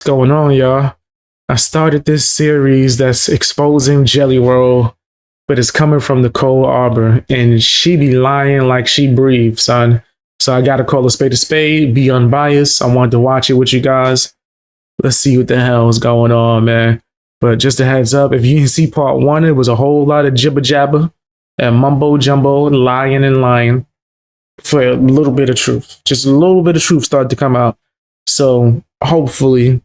What's going on, y'all? I started this series that's exposing Jelly Roll, but it's coming from Nicole Arbor, and she be lying like she breathes, son. So I gotta call a spade, be unbiased. I wanted to watch it with you guys. Let's see what the hell is going on, man. But just a heads up, if you didn't see part one, it was a whole lot of jibber jabber and mumbo jumbo, lying for a little bit of truth. Just a little bit of truth started to come out. So hopefully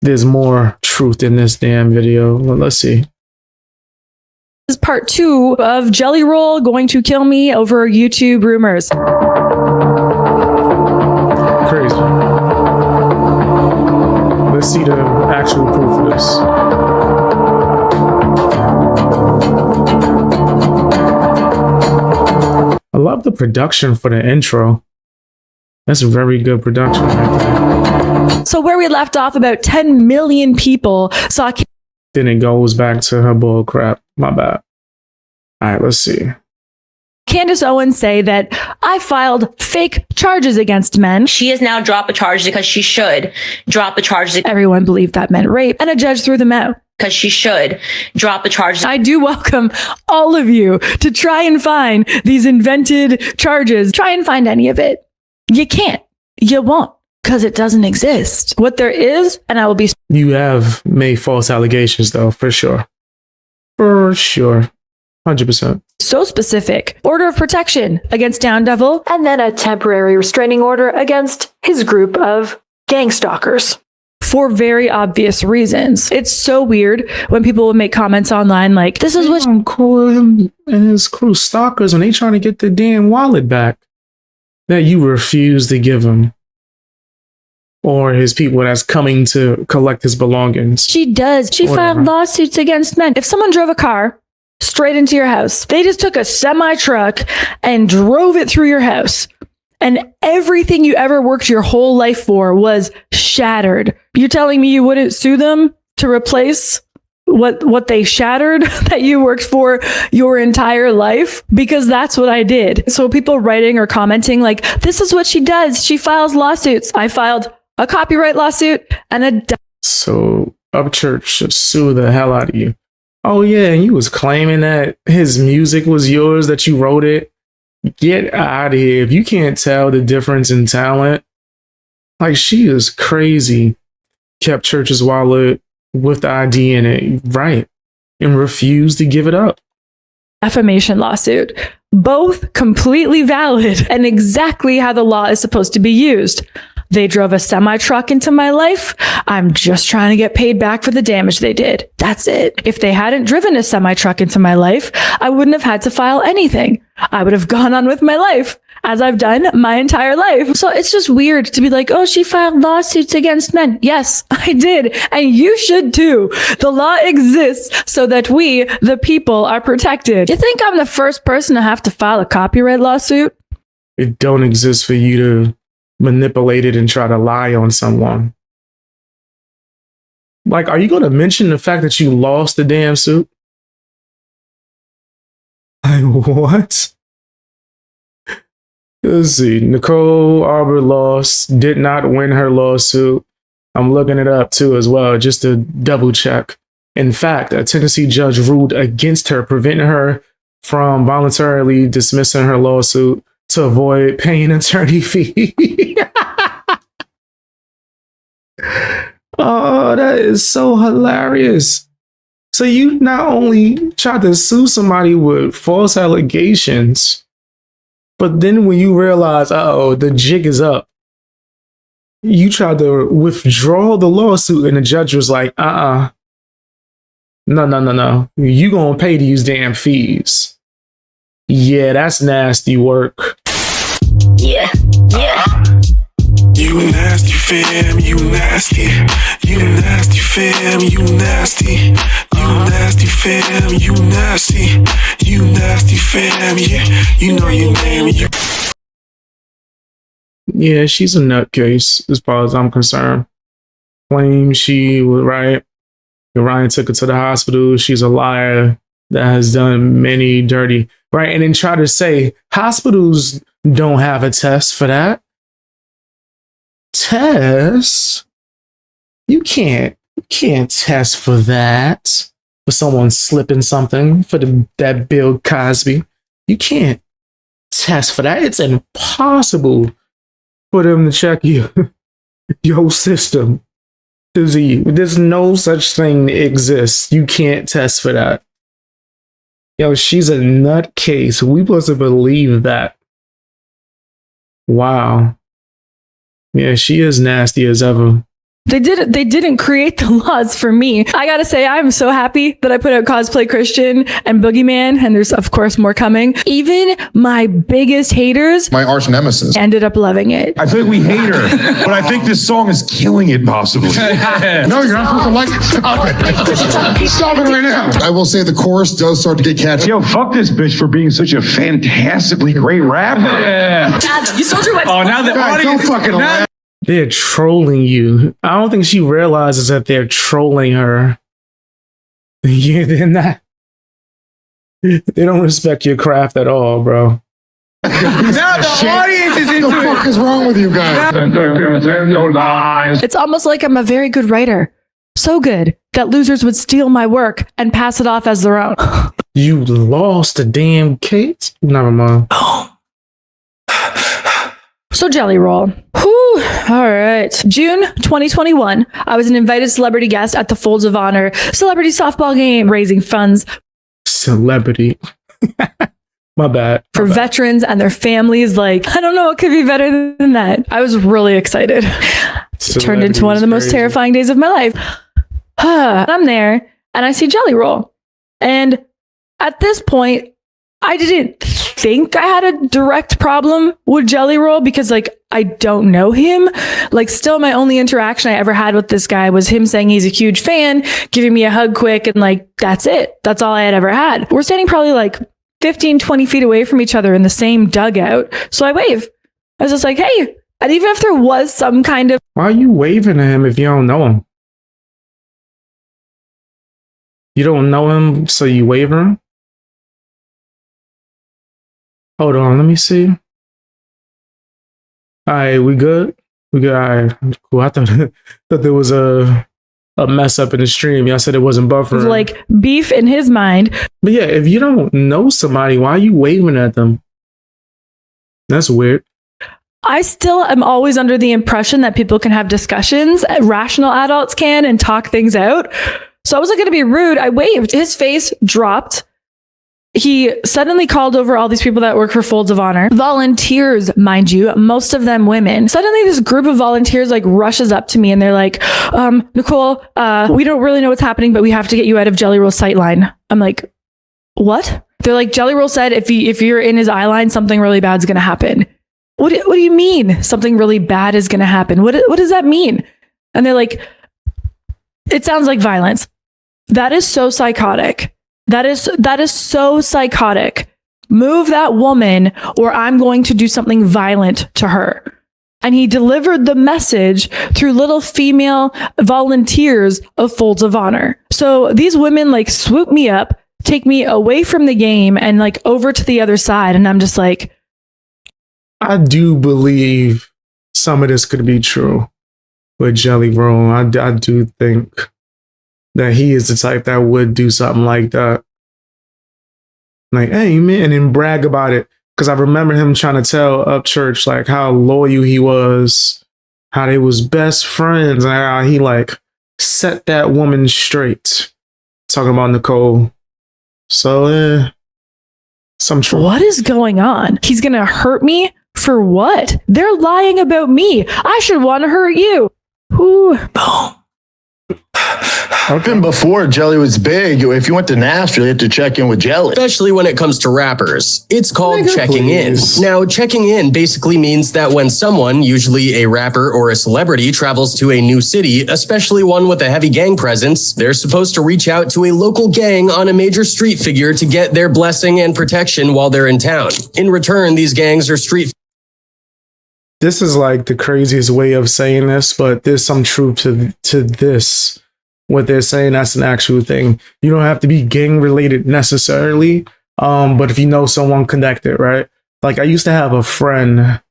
there's more truth in this damn video. Let's see. This is part 2 of Jelly Roll going to kill me over YouTube rumors. Crazy. Let's see the actual proof of this. I love the production for the intro. That's very good production right there. So where we left off, about 10 million people saw. Then it goes back to her bull crap. My bad. All right, let's see. Candace Owens say that I filed fake charges against men. She has now dropped the charges because she should drop the charges. Everyone believed that meant rape, and a judge threw them out. Because she should drop the charges. I do welcome all of you to try and find these invented charges. Try and find any of it. You can't. You won't. Because it doesn't exist. What there is, and I will be. You have made false allegations, though, for sure. For sure. 100%. So specific. Order of protection against Down Devil, and then a temporary restraining order against his group of gang stalkers. For very obvious reasons. It's so weird when people will make comments online like, this is what. Call him and his crew stalkers when they trying to get the damn wallet back that you refuse to give him. Or his people that's coming to collect his belongings. She does. She filed lawsuits against men. If someone drove a car straight into your house, they just took a semi-truck and drove it through your house, and everything you ever worked your whole life for was shattered. You're telling me you wouldn't sue them to replace what they shattered that you worked for your entire life? Because that's what I did. So people writing or commenting like, this is what she does. She files lawsuits. I filed a copyright lawsuit and a. So Upchurch should sue the hell out of you. Oh yeah, and you was claiming that his music was yours, that you wrote it. Get out of here. If you can't tell the difference in talent, like, she is crazy. Kept Church's wallet with the ID in it, right, and refused to give it up. Defamation lawsuit. Both completely valid and exactly how the law is supposed to be used. They drove a semi-truck into my life. I'm just trying to get paid back for the damage they did. That's it. If they hadn't driven a semi-truck into my life, I wouldn't have had to file anything. I would have gone on with my life, as I've done my entire life. So it's just weird to be like, oh, she filed lawsuits against men. Yes, I did. And you should too. The law exists so that we, the people, are protected. You think I'm the first person to have to file a copyright lawsuit? It don't exist for you to manipulate it and try to lie on someone. Like, are you going to mention the fact that you lost the damn suit? Like, what? Let's see. Nicole Arbor lost, did not win her lawsuit. I'm looking it up too as well, just to double check. In fact, a Tennessee judge ruled against her, preventing her from voluntarily dismissing her lawsuit to avoid paying attorney fee. Oh, that is so hilarious. So you not only tried to sue somebody with false allegations, but then when you realize, uh-oh, the jig is up, you tried to withdraw the lawsuit, and the judge was like, no. You gonna pay these damn fees. Yeah, that's nasty work. Yeah. You nasty fam, you nasty. You nasty fam, you nasty. You nasty fam, you nasty. You nasty fam, yeah. You know your name. Yeah, she's a nutcase as far as I'm concerned. Claims she was right. Ryan took her to the hospital. She's a liar that has done many dirty, right? And then try to say hospitals don't have a test for that. Test? you can't test for that. For someone slipping something for that Bill Cosby. You can't test for that. It's impossible for them to check your system. There's no such thing that exists. You can't test for that. Yo, she's a nutcase. We supposed to believe that. Wow. Yeah, she is nasty as ever. They didn't create the laws for me. I gotta say, I'm so happy that I put out Cosplay Christian and Boogeyman, and there's of course more coming. Even my biggest haters, my arch nemesis, ended up loving it. I think we hate her, but I think this song is killing it possibly. No, you're not supposed to like it. Stop it. Stop it right now. I will say the chorus does start to get catchy. Yo, fuck this bitch for being such a fantastically great rapper. Yeah. You sold your wife. Oh, now the audience. Don't fucking laugh. They're trolling you. I don't think she realizes that they're trolling her. Yeah, they're not. They don't respect your craft at all, bro. Now the audience is into What the fuck is wrong with you guys? It's almost like I'm a very good writer. So good that losers would steal my work and pass it off as their own. You lost a damn case? Never mind. So Jelly Roll. Whew. All right. June 2021. I was an invited celebrity guest at the Folds of Honor celebrity softball game, raising funds Celebrity. My bad. for veterans and their families. Like, I don't know what could be better than that. I was really excited. It turned into one of the most terrifying days of my life. I'm there and I see Jelly Roll. And at this point, I didn't think I had a direct problem with Jelly Roll because, like, I don't know him. Like, still, my only interaction I ever had with this guy was him saying he's a huge fan, giving me a hug quick, and, like, that's it. That's all I had ever had. We're standing probably, like, 15, 20 feet away from each other in the same dugout. So I wave. I was just like, hey. And even if there was some kind of... Why are you waving at him if you don't know him? You don't know him, so you wave at him? Hold on, let me see. All right, we good? We good? All right, cool. I thought there was a mess up in the stream. Y'all said it wasn't buffering. like beef in his mind. But yeah, if you don't know somebody, why are you waving at them? That's weird. I still am always under the impression that people can have discussions, rational adults can, and talk things out. So I wasn't going to be rude. I waved. His face dropped. He suddenly called over all these people that work for Folds of Honor. Volunteers, mind you, most of them women. Suddenly this group of volunteers like rushes up to me and they're like, Nicole, we don't really know what's happening, but we have to get you out of Jelly Roll's sight line. I'm like, what? They're like, Jelly Roll said if you're in his eye line, something really bad's going to happen. What do you mean something really bad is going to happen? What does that mean? And they're like, it sounds like violence. That is so psychotic. That is so psychotic. Move that woman or I'm going to do something violent to her. And he delivered the message through little female volunteers of Folds of Honor. So these women like swoop me up, take me away from the game and like over to the other side. And I'm just like, I do believe some of this could be true with Jelly Roll. I do think that he is the type that would do something like that. Like, hey, man, and then brag about it. Because I remember him trying to tell up church, like, how loyal he was, how they was best friends, and how he, like, set that woman straight. Talking about Nicole. So, some truth. what is going on? He's going to hurt me for what? They're lying about me. I should want to hurt you. Ooh. Boom. Even before Jelly was big, if you went to Nashville, you had to check in with Jelly. Especially when it comes to rappers. It's called checking in. Now, checking in basically means that when someone, usually a rapper or a celebrity, travels to a new city, especially one with a heavy gang presence, they're supposed to reach out to a local gang on a major street figure to get their blessing and protection while they're in town. In return, these gangs are street. This is like the craziest way of saying this, but there's some truth to this. What they're saying, that's an actual thing. You don't have to be gang related necessarily, but if you know someone connected, right? Like I used to have a friend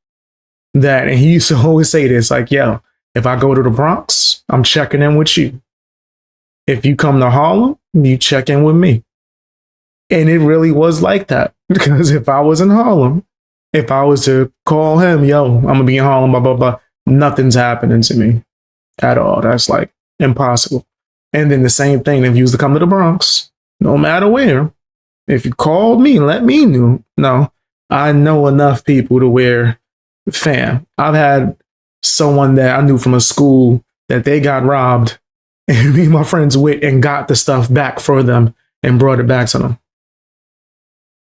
and he used to always say this, like, yo, If I go to the Bronx, I'm checking in with you. If you come to Harlem, you check in with me. And it really was like that. Because if I was in Harlem, if I was to call him, yo, I'm going to be in Harlem, blah, blah, blah, nothing's happening to me at all. That's like impossible. And then the same thing, if you was to come to the Bronx, no matter where, if you called me, let me know. I know enough people to where, fam, I've had someone that I knew from a school that they got robbed and me and my friends went and got the stuff back for them and brought it back to them.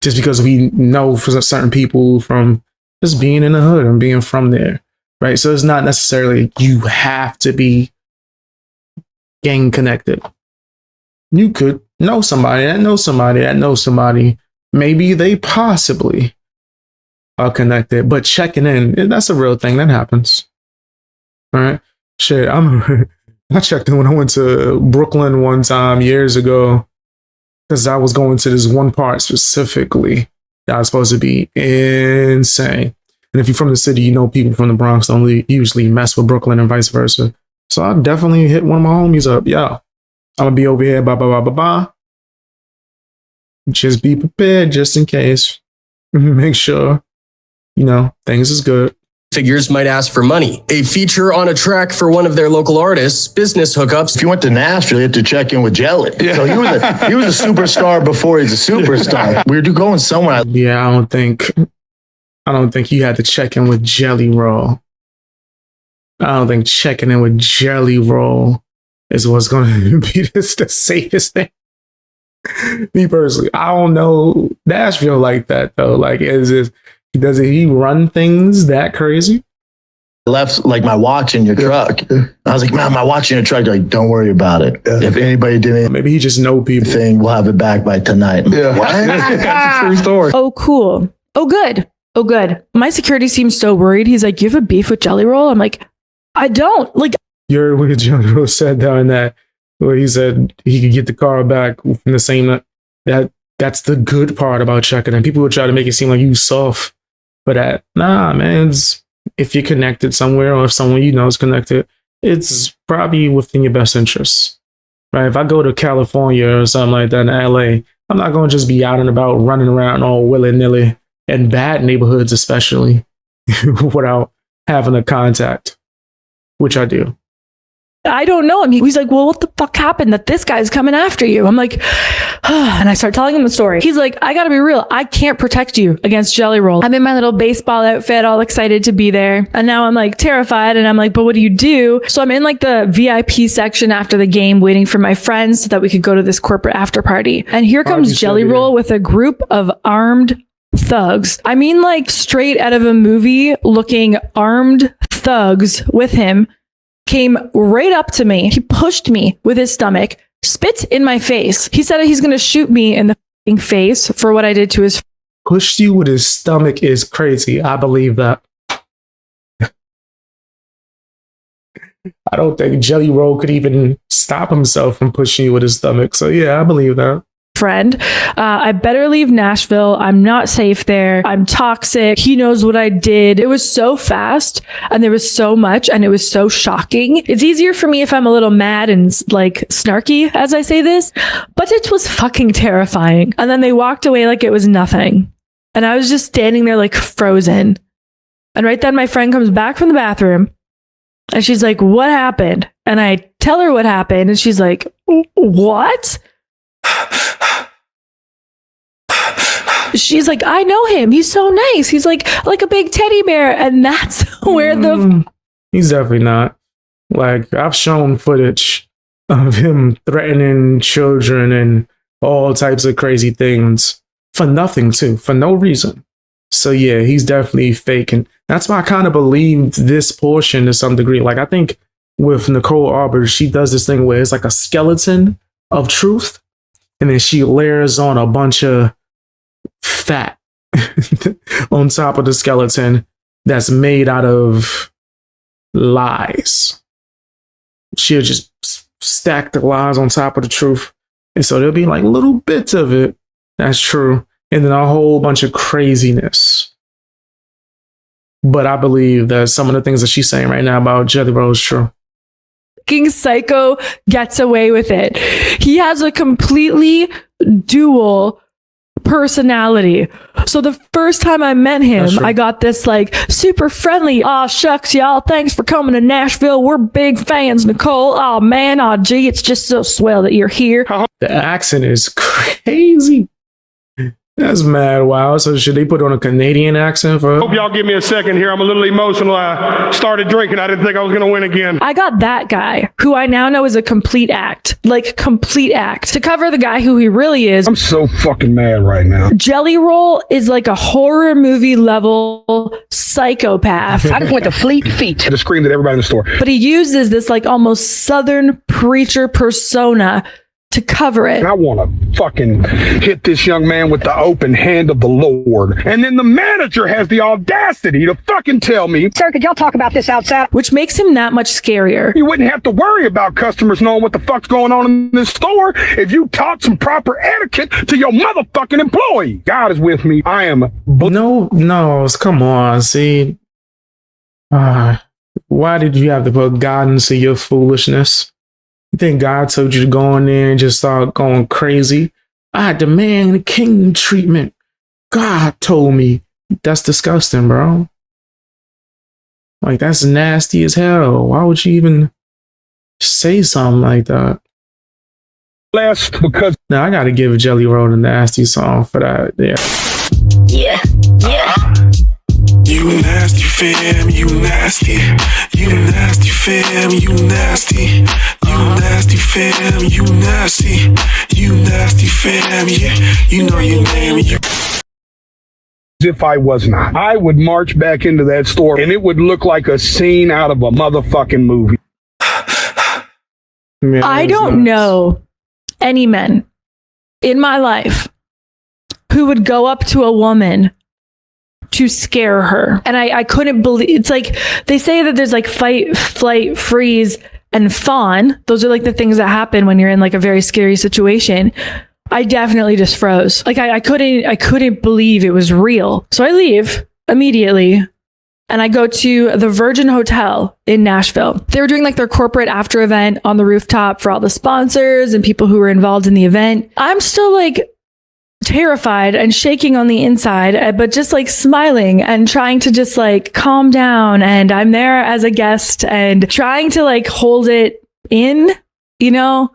Just because we know for certain people from just being in the hood and being from there, right? So it's not necessarily you have to be gang connected. You could know somebody that knows somebody that knows somebody. Maybe they possibly are connected, but checking in, that's a real thing that happens. All right. Shit, I checked in when I went to Brooklyn one time years ago because I was going to this one part specifically that was supposed to be insane. And if you're from the city, you know people from the Bronx don't usually mess with Brooklyn and vice versa. So I definitely hit one of my homies up. Yo, I'm going to be over here, blah, blah, blah, blah, blah. Just be prepared just in case. Make sure, things is good. Figures might ask for money. A feature on a track for one of their local artists, business hookups. If you went to Nashville, you had to check in with Jelly. Yeah. So he was a superstar before he's a superstar. We were going somewhere. Yeah, I don't think you had to check in with Jelly Roll. I don't think checking in with Jelly Roll is what's going to be the safest thing. Me personally, I don't know Nashville like that though. Like, does he run things that crazy? I left like my watch in your truck. I was like, man, my watch in your truck. They're like, don't worry about it. If anybody did anything, maybe he just know people. We'll have it back by tonight. Yeah, that's a true story. Oh, cool. Oh, good. Oh, good. My security seems so worried. He's like, you have a beef with Jelly Roll? I'm like, I don't. Like, you heard what Jelly Roll said down that, where he said he could get the car back from the same that's the good part about checking in. People would try to make it seem like you soft for that. Nah, man. If you're connected somewhere or if someone you know is connected, it's probably within your best interests. Right? If I go to California or something like that in LA, I'm not going to just be out and about running around all willy-nilly in bad neighborhoods, especially without having a contact, which I do. I don't know him. He's like, well, what the fuck happened that this guy's coming after you? I'm like, and I start telling him the story. He's like, I gotta be real. I can't protect you against Jelly Roll. I'm in my little baseball outfit, all excited to be there. And now I'm like terrified. And I'm like, but what do you do? So I'm in like the VIP section after the game, waiting for my friends so that we could go to this corporate after party. And here comes Jelly Roll with a group of armed thugs. I mean, like straight out of a movie looking armed thugs with him. Came right up to me. He pushed me with his stomach, spit in my face. He said he's going to shoot me in the face for what I did to his. Pushed you with his stomach is crazy. I believe that. I don't think Jelly Roll could even stop himself from pushing you with his stomach. So yeah, I believe that. Friend, I better leave Nashville. I'm not safe there. I'm toxic. He knows what I did. It was so fast and there was so much and it was so shocking. It's easier for me if I'm a little mad and like snarky as I say this, but it was fucking terrifying. And then they walked away like it was nothing. And I was just standing there like frozen. And right then my friend comes back from the bathroom and she's like, what happened? And I tell her what happened and she's like, what? She's like, I know him. He's so nice. He's like a big teddy bear. And that's where he's definitely not. Like, I've shown footage of him threatening children and all types of crazy things for nothing too, for no reason. So yeah, he's definitely faking. That's why I kind of believed this portion to some degree. Like, I think with Nicole Arbor, she does this thing where it's like a skeleton of truth. And then she layers on a bunch of fat on top of the skeleton that's made out of lies. She'll just stack the lies on top of the truth. And so there'll be like little bits of it that's true. And then a whole bunch of craziness But I believe that some of the things that she's saying right now about Jelly Roll is true. Fucking psycho gets away with it. He has a completely dual personality. So the first time I met him, I got this like super friendly, aw shucks y'all, thanks for coming to Nashville, we're big fans, Nicole, oh man, oh gee, it's just so swell that you're here. The accent is crazy. That's mad wild. So should they put on a Canadian accent for her? Hope y'all give me a second here. I'm a little emotional. I started drinking. I didn't think I was going to win again. I got that guy, who I now know is a complete act, like complete act, to cover the guy who he really is. I'm so fucking mad right now. Jelly Roll is like a horror movie level psychopath. I just went to Fleet Feet. I just screamed at everybody in the store. But he uses this like almost Southern preacher persona to cover it. And I want to fucking hit this young man with the open hand of the Lord. And then the manager has the audacity to fucking tell me, Sir, could y'all talk about this outside? Which makes him that much scarier. you wouldn't have to worry about customers knowing what the fuck's going on in this store if you taught some proper etiquette to your motherfucking employee. God is with me. I am... No, come on. See, why did you have to put God into your foolishness? You think God told you to go in there and just start going crazy? I demand kingdom treatment. God told me. That's disgusting, bro. Like, that's nasty as hell. Why would you even say something like that? blessed because... Now, I gotta give Jelly Roll a nasty song for that. Yeah. You nasty fam, you nasty. You nasty fam, you nasty. You nasty fam, you nasty. You nasty fam, yeah. You know your name. If I was not, I would march back into that store and it would look like a scene out of a motherfucking movie. Man, I don't know any men in my life who would go up to a woman to scare her. And I couldn't believe, it's like, they say that there's like fight, flight, freeze, and fawn. Those are like the things that happen when you're in like a very scary situation. I definitely just froze. Like I couldn't believe it was real. So I leave immediately and I go to the Virgin Hotel in Nashville. They were doing like their corporate after event on the rooftop for all the sponsors and people who were involved in the event. I'm still like terrified and shaking on the inside, but just like smiling and trying to just like calm down. And I'm there as a guest and trying to like hold it in, you know,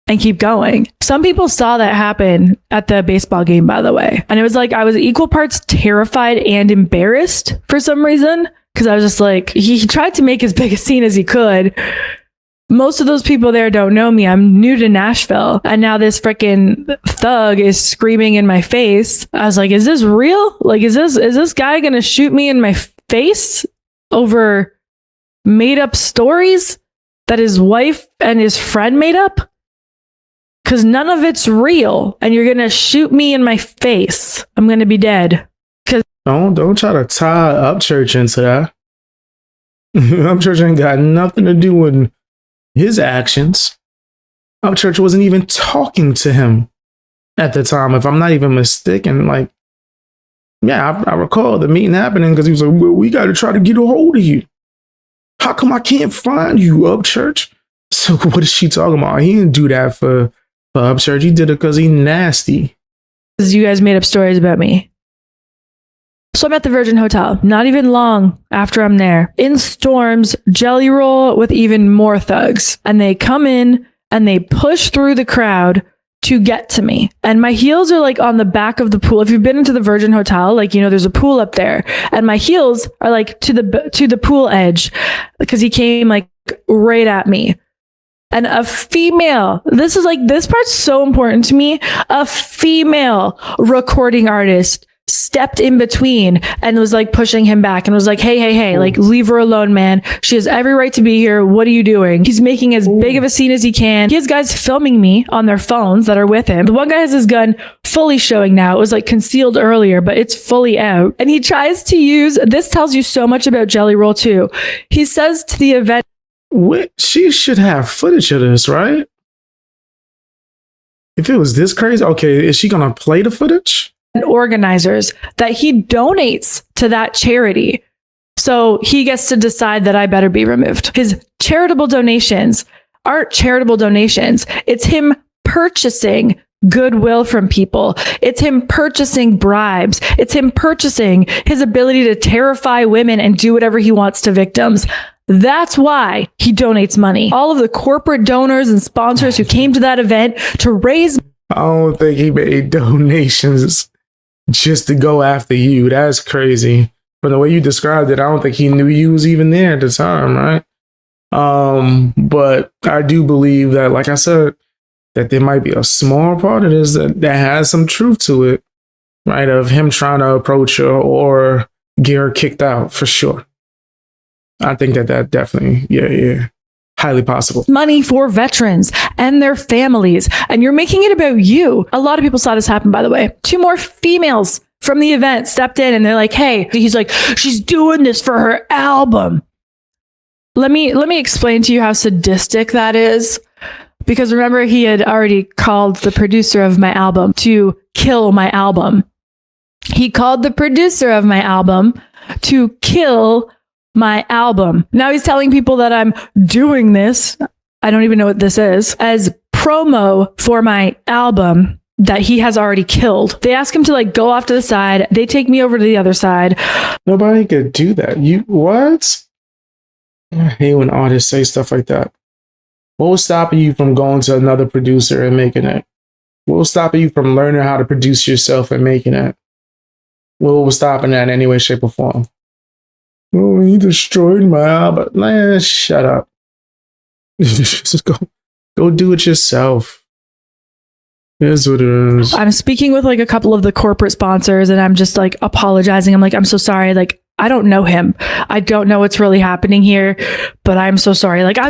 and keep going. Some people saw that happen at the baseball game, by the way. And it was like, I was equal parts terrified and embarrassed for some reason. Cause I was just like, he tried to make as big a scene as he could. Most of those people there don't know me. I'm new to Nashville. And now this freaking thug is screaming in my face. I was like, is this real? Like, is this guy going to shoot me in my face over made up stories that his wife and his friend made up? Because none of it's real. And you're going to shoot me in my face. I'm going to be dead. Don't try to tie Upchurch into that. Upchurch ain't got nothing to do with his actions. Upchurch wasn't even talking to him at the time, if I'm not even mistaken. Like, yeah, I recall the meeting happening because he was like, well, we got to try to get a hold of you. How come I can't find you, Upchurch? So what is she talking about? He didn't do that for Upchurch. He did it because he nasty. You guys made up stories about me. So I'm at the Virgin Hotel, not even long after I'm there. In storms Jelly Roll with even more thugs. And they come in and they push through the crowd to get to me. And my heels are like on the back of the pool. If you've been into the Virgin Hotel, like, you know, there's a pool up there. And my heels are like to the pool edge because he came like right at me. And a female, this part's so important to me. A female recording artist stepped in between and was like pushing him back and was like, hey, like leave her alone, man. She has every right to be here. What are you doing? He's making as big of a scene as he can. He has guys filming me on their phones that are with him. The one guy has his gun fully showing now. It was like concealed earlier, but it's fully out. And he tries to use, this tells you so much about Jelly Roll too. He says to the event, She should have footage of this, right? If it was this crazy, okay, is she gonna play the footage? and organizers that he donates to that charity. So he gets to decide that I better be removed. His charitable donations aren't charitable donations. It's him purchasing goodwill from people. It's him purchasing bribes. It's him purchasing his ability to terrify women and do whatever he wants to victims. That's why he donates money. All of the corporate donors and sponsors who came to that event to raise. I don't think he made donations just to go after you. That's crazy. From the way you described it, I don't think he knew you was even there at the time, right? But I do believe that, like I said, that there might be a small part of this that has some truth to it, right? Of him trying to approach her or get her kicked out for sure. I think that definitely, yeah, highly possible. Money for veterans and their families, and you're making it about you. A lot of people saw this happen, by the way. 2 more females from the event stepped in and they're like, hey, he's like, she's doing this for her album. Let me explain to you how sadistic that is. Because remember, he had already called the producer of my album to kill my album. He called the producer of my album to kill my album. Now he's telling people that I'm doing this, I don't even know what this is, as promo for my album that he has already killed. They ask him to like go off to the side. They take me over to the other side. Nobody could do that. You what? I hate when artists say stuff like that. What was stopping you from going to another producer and making it? What was stopping you from learning how to produce yourself and making it? What was stopping that in any way, shape, or form? Oh, he destroyed my album. Man, shut up. Just go do it yourself. It is what it is. I'm speaking with like a couple of the corporate sponsors and I'm just like apologizing. I'm like, I'm so sorry. Like, I don't know him. I don't know what's really happening here, but I'm so sorry. Like I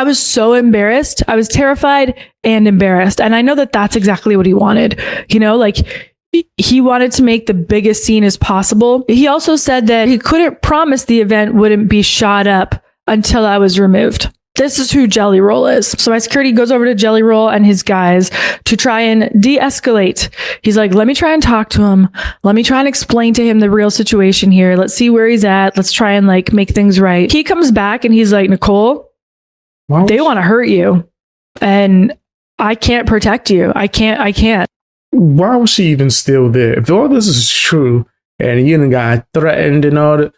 was so embarrassed. I was terrified and embarrassed. And I know that that's exactly what he wanted. You know, like he wanted to make the biggest scene as possible. He also said that he couldn't promise the event wouldn't be shot up until I was removed. This is who Jelly Roll is. So my security goes over to Jelly Roll and his guys to try and de-escalate. He's like, let me try and talk to him. Let me try and explain to him the real situation here. Let's see where he's at. Let's try and like make things right. He comes back and he's like, Nicole, they want to hurt you. And I can't protect you. I can't. Why was she even still there? If all this is true and you got threatened and all that,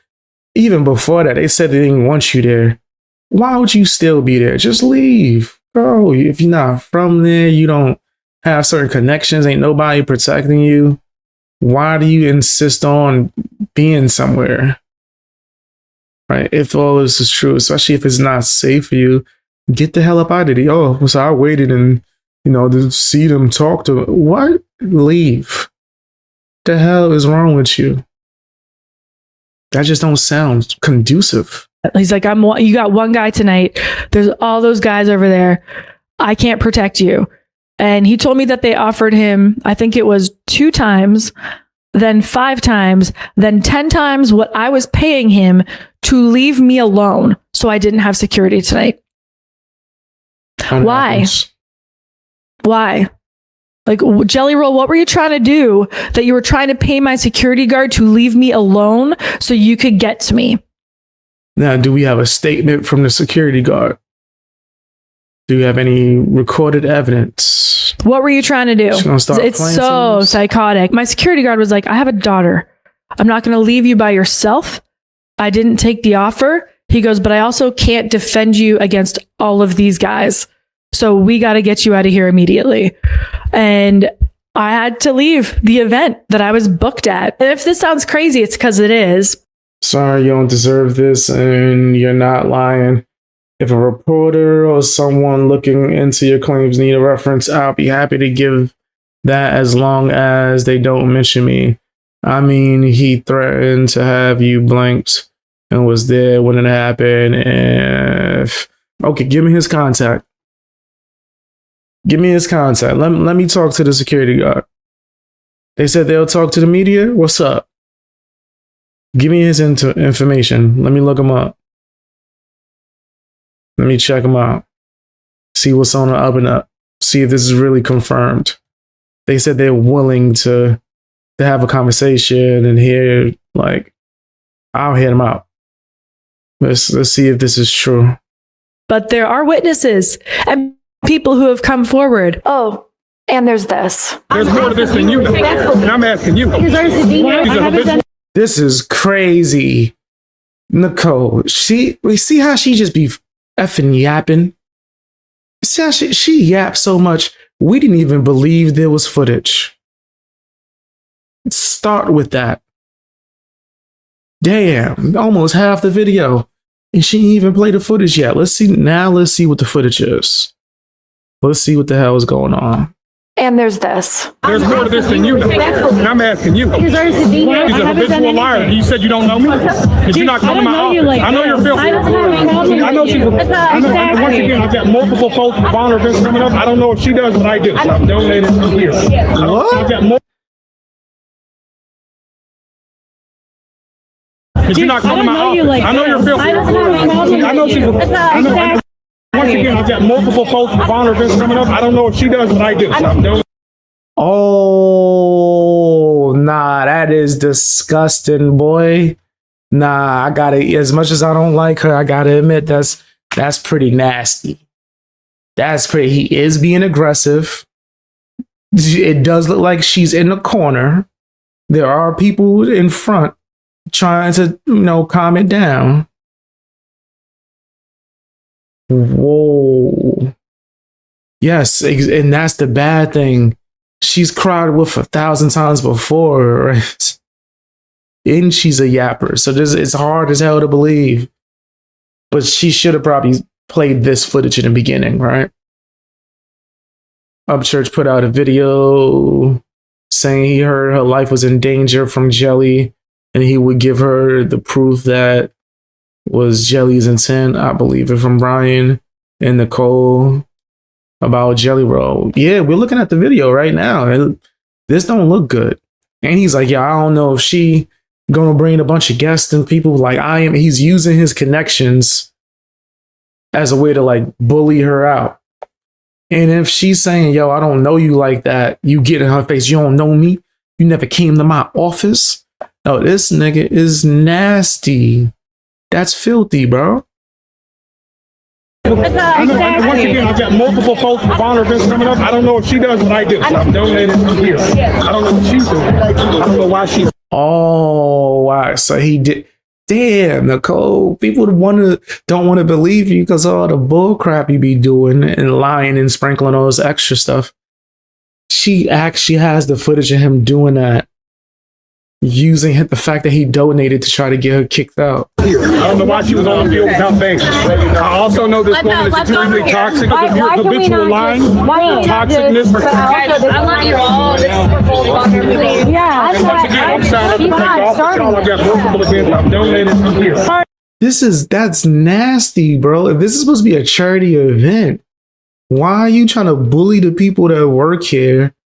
even before that, they said they didn't want you there. Why would you still be there? Just leave. Bro, if you're not from there, you don't have certain connections, ain't nobody protecting you. Why do you insist on being somewhere? Right? If all this is true, especially if it's not safe for you, get the hell up out of there. Oh, so I waited and, to see them talk to them. What? Leave. The hell is wrong with you? That just don't sound conducive. He's like, you got one guy tonight. There's all those guys over there. I can't protect you. And he told me that they offered him, I think it was 2 times, then 5 times, then 10 times what I was paying him to leave me alone. So I didn't have security tonight. Why? Why? Like, Jelly Roll, what were you trying to do that you were trying to pay my security guard to leave me alone so you could get to me? Now, do we have a statement from the security guard? Do you have any recorded evidence? What were you trying to do? It's so psychotic. My security guard was like, I have a daughter. I'm not going to leave you by yourself. I didn't take the offer. He goes, but I also can't defend you against all of these guys. So we got to get you out of here immediately. And I had to leave the event that I was booked at. And if this sounds crazy, it's because it is. Sorry, you don't deserve this, and you're not lying. If a reporter or someone looking into your claims need a reference, I'll be happy to give that as long as they don't mention me. I mean, he threatened to have you blanked and was there when it happened. Okay, give me his contact. Give me his contact. Let me talk to the security guard. They said they'll talk to the media. What's up? Give me his information. Let me look him up. Let me check him out. See what's on the up and up. See if this is really confirmed. They said they're willing to to have a conversation and hear, like, I'll hear them out. Let's see if this is true. But there are witnesses and people who have come forward. Oh, and there's this. There's more to this than you know. And I'm asking you. This is crazy. Nicole, we see how she just be effing yapping? See how she yaps so much, we didn't even believe there was footage. Start with that. Damn, almost half the video. And she didn't even play the footage yet. Let's see what the footage is. Let's see what the hell is going on. And there's this. There's more to this than you know. And I'm asking you. He's a habitual liar. You said you don't know me? Did you not come to my office? I know you're filthy. I know she's. I know. Once again, I've got multiple folks with honor events coming up. I don't know if she does, but I do. So I'm donating here. What? I've got more. Did you not come to my office? I know you're filthy. I know she's. I know. Once again, I've got multiple folks with honor events coming up. I don't know if she does, but I do. So I'm donating. Oh, nah, that is disgusting, boy. Nah, I gotta, as much as I don't like her, I gotta admit that's pretty nasty. He is being aggressive. It does look like she's in the corner. There are people in front trying to, calm it down. Whoa. Yes, and that's the bad thing. She's cried wolf 1,000 times before, right? And she's a yapper. So it's hard as hell to believe. But she should have probably played this footage in the beginning, right? Upchurch put out a video saying he heard her life was in danger from Jelly, and he would give her the proof that was Jelly's intent. I believe it from Brian and Nicole about Jelly Roll. Yeah, we're looking at the video right now, and this don't look good. And he's like, yeah, I don't know if she gonna bring a bunch of guests and people like I am. He's using his connections as a way to like bully her out. And if she's saying, yo, I don't know you like that, you get in her face, you don't know me, you never came to my office. Oh, this nigga is nasty. That's filthy, bro. Once again, I've got multiple folks with honor events coming up. I don't know if she does, but I do. So I'm donating here. I don't know what she's doing. I don't know why she's. Oh, wow. So he did. Damn, Nicole. People don't want to believe you because of all the bull crap you be doing and lying and sprinkling all this extra stuff. She actually has the footage of him doing that. Using the fact that he donated to try to get her kicked out. I don't know why she was on the field without banks. I also know this woman is extremely toxic. If you're habitual lying, toxicness. I love you all. This is for full water, please. Yeah. And once again, I'm signed up to take off. I've got multiple events. I'm donating here. That's nasty, bro. If this is supposed to be a charity event, why are you trying to bully the people that work here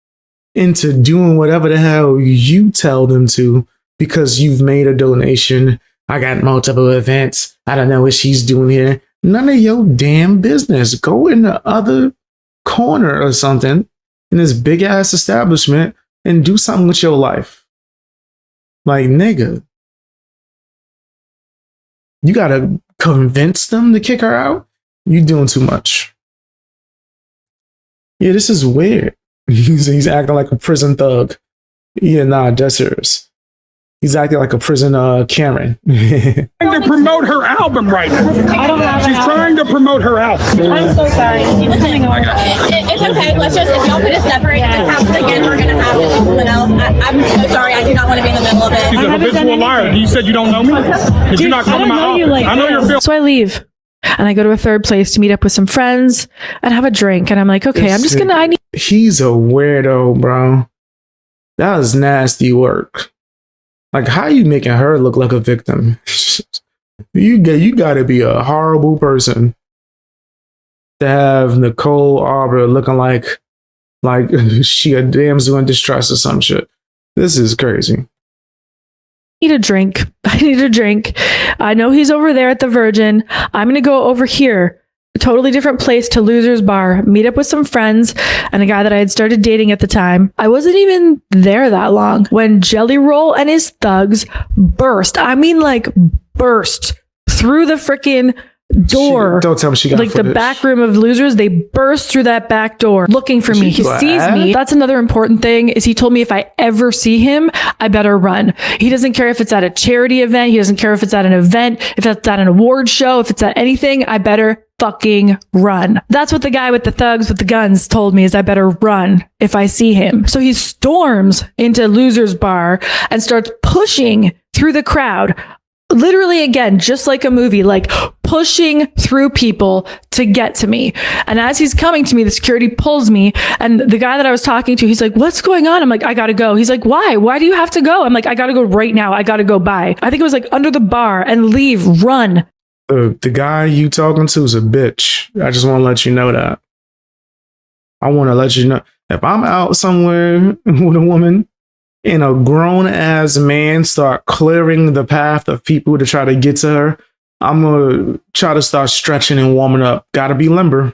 into doing whatever the hell you tell them to because you've made a donation? I got multiple events. I don't know what she's doing here. None of your damn business. Go in the other corner or something in this big ass establishment and do something with your life. Like, nigga, you gotta convince them to kick her out? You doing too much. Yeah, this is weird. He's acting like a prison thug. Yeah, nah, that's serious. He's acting like a prison Karen. Trying to promote her album right now. She's trying to promote her album. I'm so sorry. It's okay. Let's just, if y'all could just separate, if it happens again, we're going to have it with someone else. I'm so sorry. I do not want to be in the middle of it. She's a habitual liar. You said you don't know me? Did you not come to my office? I know you're filthy. So I leave and I go to a third place to meet up with some friends and have a drink. And I'm like, okay, He's a weirdo, bro. That was nasty work. Like, how you making her look like a victim? You gotta be a horrible person to have Nicole Arbor looking like she a damsel in distress or some shit. This is crazy. I need a drink. I know he's over there at the Virgin. I'm going to go over here totally different place to Loser's Bar, meet up with some friends and a guy that I had started dating at the time. I wasn't even there that long when Jelly Roll and his thugs burst. I mean, like, burst through the freaking door. Don't tell me she got like footage. The back room of Losers. They burst through that back door looking for me. He sees me. That's another important thing is he told me if I ever see him, I better run. He doesn't care if it's at a charity event. He doesn't care if it's at an event, if it's at an award show, if it's at anything, I better fucking run. That's what the guy with the thugs with the guns told me is I better run if I see him. So he storms into Loser's Bar and starts pushing through the crowd. Literally, again, just like a movie, like pushing through people to get to me. And as he's coming to me, the security pulls me. And the guy that I was talking to, he's like, what's going on? I'm like, I gotta go. He's like, why? Why do you have to go? I'm like, I gotta go right now. I gotta go by. I think it was like under the bar and leave, run. The guy you talking to is a bitch. I just want to let you know that. I want to let you know. If I'm out somewhere with a woman, and a grown-ass man start clearing the path of people to try to get to her, I'm going to try to start stretching and warming up. Gotta be limber.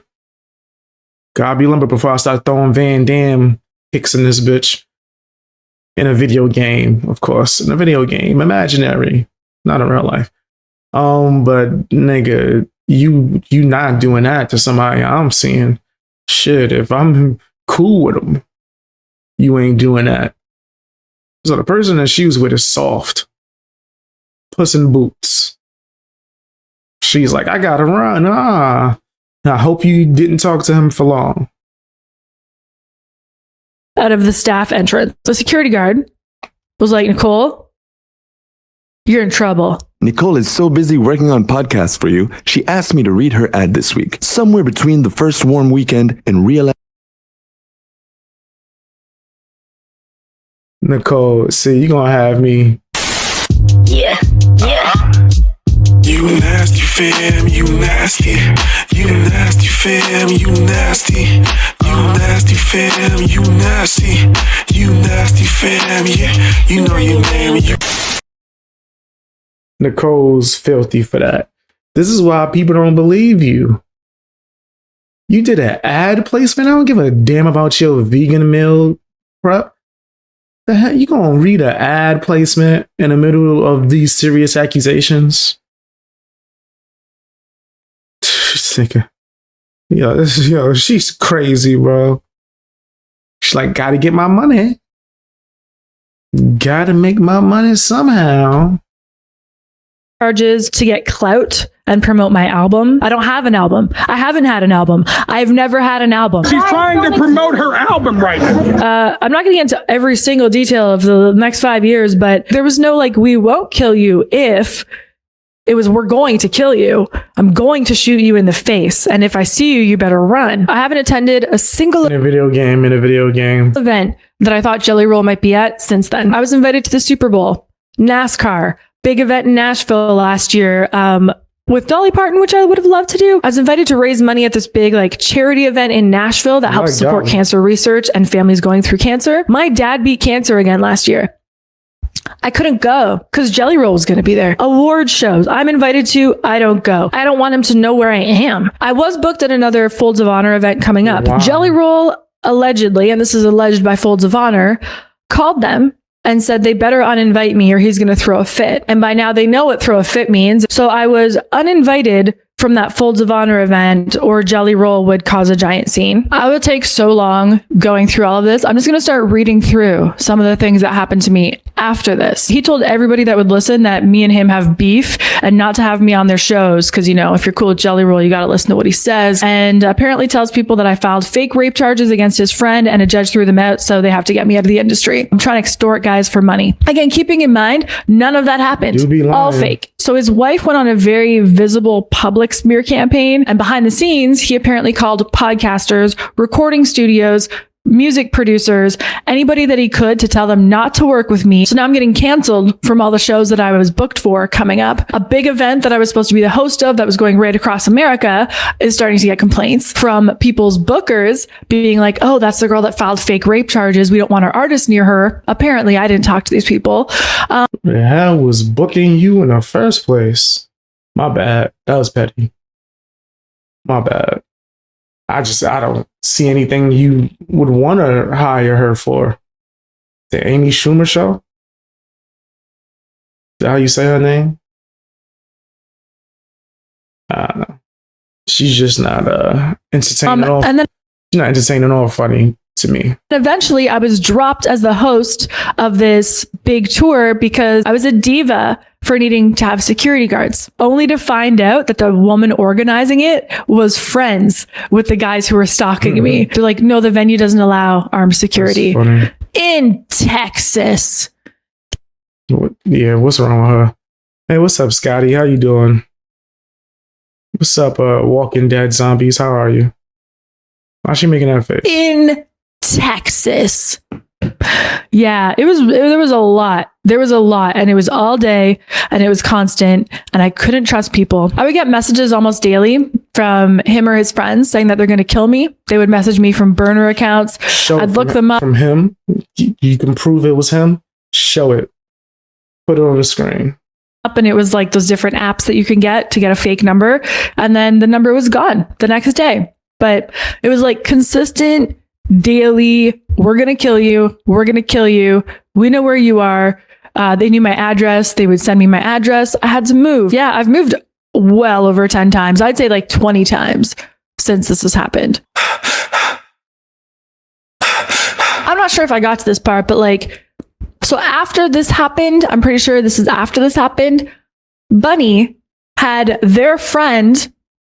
Gotta be limber before I start throwing Van Damme kicks in this bitch. In a video game, of course. In a video game. Imaginary. Not in real life. But nigga, you not doing that to somebody I'm seeing. Shit, if I'm cool with them, you ain't doing that. So the person that she was with is soft. Puss in Boots. She's like, I gotta run. I hope you didn't talk to him for long. Out of the staff entrance, the security guard was like, Nicole, you're in trouble. Nicole is so busy working on podcasts for you, she asked me to read her ad this week. Somewhere between the first warm weekend and real. Nicole, see, you gonna have me. Yeah. You nasty fam, you nasty. You nasty fam, you nasty. You nasty fam, you nasty. You nasty fam, yeah. You know your name. Nicole's filthy for that. This is why people don't believe you. You did an ad placement? I don't give a damn about your vegan meal prep. The hell, you gonna read an ad placement in the middle of these serious accusations? Yo, she's crazy, bro. She's like, gotta get my money. Gotta make my money somehow. Charges to get clout and promote my album. I don't have an album. I haven't had an album. I've never had an album. She's trying to promote her album right now. I'm not going to get into every single detail of the next 5 years, but there was no like, we won't kill you if it was, we're going to kill you. I'm going to shoot you in the face. And if I see you, you better run. I haven't attended a single in a video game event that I thought Jelly Roll might be at since then. I was invited to the Super Bowl, NASCAR, big event in Nashville last year with Dolly Parton, which I would have loved to do. I was invited to raise money at this big like charity event in Nashville that helps support cancer research and families going through cancer. My dad beat cancer again last year. I couldn't go because Jelly Roll was going to be there. Award shows I'm invited to, I don't go. I don't want him to know where I am. I was booked at another Folds of Honor event coming up. Wow. Jelly Roll allegedly, and this is alleged by Folds of Honor, called them and said they better uninvite me or he's going to throw a fit. And by now they know what throw a fit means. So I was uninvited from that Folds of Honor event or Jelly Roll would cause a giant scene. I would take so long going through all of this. I'm just going to start reading through some of the things that happened to me after this. He told everybody that would listen that me and him have beef and not to have me on their shows. Cause you know, if you're cool with Jelly Roll, you got to listen to what he says. And apparently tells people that I filed fake rape charges against his friend and a judge threw them out. So they have to get me out of the industry. I'm trying to extort guys for money. Again, keeping in mind, none of that happened. All fake. So his wife went on a very visible public smear campaign. And behind the scenes, he apparently called podcasters, recording studios, music producers, anybody that he could to tell them not to work with me. So now I'm getting canceled from all the shows that I was booked for coming up. A big event that I was supposed to be the host of that was going right across America is starting to get complaints from people's bookers being like, oh, that's the girl that filed fake rape charges. We don't want our artists near her. Apparently, I didn't talk to these people. The hell was booking you in the first place? My bad. That was petty. My bad. I don't see anything you would want to hire her for. The Amy Schumer show? Is that how you say her name? I don't know. She's just not entertaining at all. And then She's not entertaining or funny to me. eventually I was dropped as the host of this big tour because I was a diva for needing to have security guards, only to find out that the woman organizing it was friends with the guys who were stalking me. They're like, no, the venue doesn't allow armed security in Texas. Yeah, what's wrong with her? Hey, what's up, Scotty? How you doing? What's up, Walking Dead zombies? How are you? Why's she making that face? In Texas. Yeah, there was a lot. There was a lot, and it was all day, and it was constant, and I couldn't trust people. I would get messages almost daily from him or his friends saying that they're going to kill me. They would message me from burner accounts. I'd look them up. From him? You can prove it was him? Show it. Put it on the screen. And it was like those different apps that you can get to get a fake number, and then the number was gone the next day. But it was like consistent, daily, we're going to kill you. We're going to kill you. We know where you are. They knew my address. They would send me my address. I had to move. Yeah, I've moved well over 10 times. I'd say like 20 times since this has happened. I'm not sure if I got to this part, but like, so after this happened, I'm pretty sure this is after this happened, Bunnie had their friend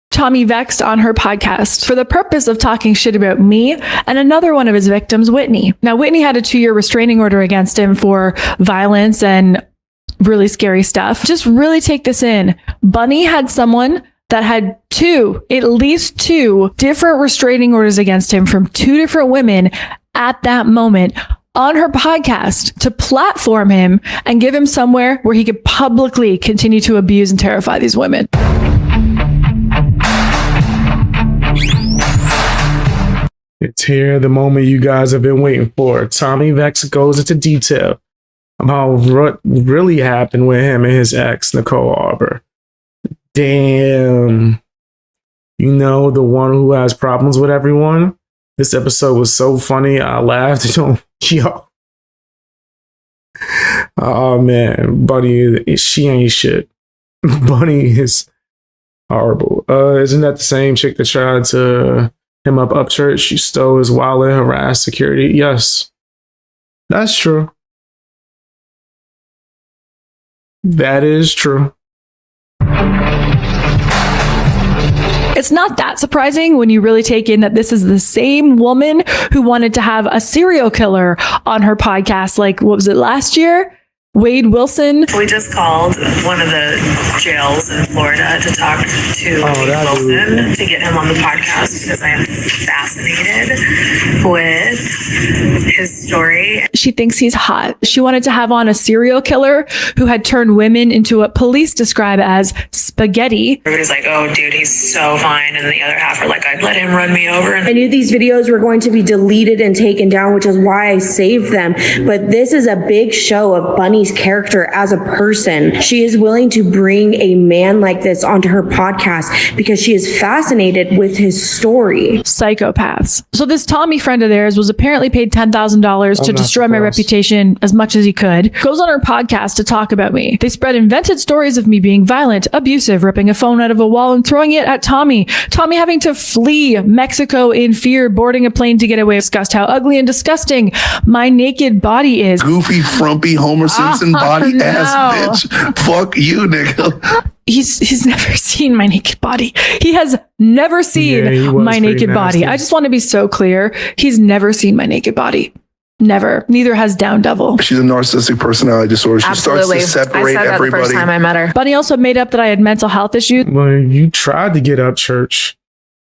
Tommy Vexed on her podcast for the purpose of talking shit about me and another one of his victims, Whitney. Now, Whitney had a 2-year restraining order against him for violence and really scary stuff. Just really take this in. Bunnie had someone that had at least two different restraining orders against him from 2 different women at that moment on her podcast to platform him and give him somewhere where he could publicly continue to abuse and terrify these women. It's here, the moment you guys have been waiting for. Tommy Vex goes into detail about what really happened with him and his ex, Nicole Arbor. Damn. You know, the one who has problems with everyone? This episode was so funny. I laughed. Yo. Oh, man. Bunnie, she ain't shit. Bunnie is horrible. Isn't that the same chick that tried to him up church? She stole his wallet, harassed security. Yes, that's true. That is true. It's not that surprising when you really take in that this is the same woman who wanted to have a serial killer on her podcast. Like, what was it, last year? Wade Wilson. We just called one of the jails in Florida to talk to Wade Wilson to get him on the podcast because I am fascinated with his story. She thinks he's hot. She wanted to have on a serial killer who had turned women into what police describe as spaghetti. Everybody's like, oh, dude, he's so fine. And the other half are like, I'd let him run me over. I knew these videos were going to be deleted and taken down, which is why I saved them. But this is a big show of Bunnie's character as a person. She is willing to bring a man like this onto her podcast because she is fascinated with his story. Psychopaths. So this Tommy friend of theirs was apparently paid $10,000 to destroy my reputation as much as he could. Goes on her podcast to talk about me. They spread invented stories of me being violent, abusive, ripping a phone out of a wall and throwing it at Tommy. Tommy having to flee Mexico in fear, boarding a plane to get away. Discussed how ugly and disgusting my naked body is. Goofy, frumpy, Homer Simpson body ass bitch. Fuck you, nigga. He's never seen my naked body. He has never seen my naked body. I just want to be so clear. He's never seen my naked body. Never. Neither has Down Devil. She's a narcissistic personality disorder. She starts to separate I said that everybody. the first time I met her. Bunnie also made up that I had mental health issues. Well, you tried to get up church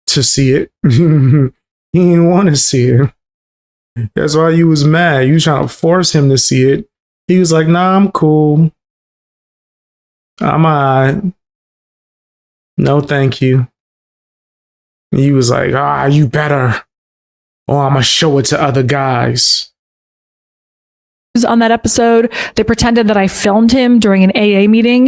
to see it. He didn't want to see it. That's why you was mad. You was trying to force him to see it. He was like, nah, I'm cool. I'm alright. No, thank you. And he was like, you better. Or I'm going to show it to other guys. On that episode, they pretended that I filmed him during an AA meeting,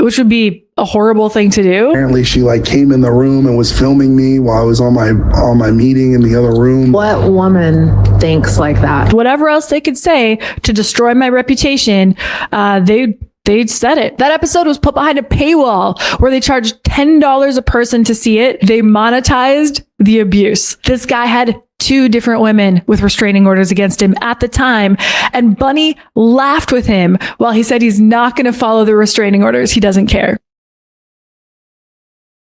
which would be a horrible thing to do. Apparently she like came in the room and was filming me while I was on my meeting in the other room. What woman thinks like that? Whatever else they could say to destroy my reputation, they said it. That episode was put behind a paywall where they charged $10 a person to see it. They monetized the abuse. This guy had 2 different women with restraining orders against him at the time, and Bunnie laughed with him while he said he's not going to follow the restraining orders. He doesn't care.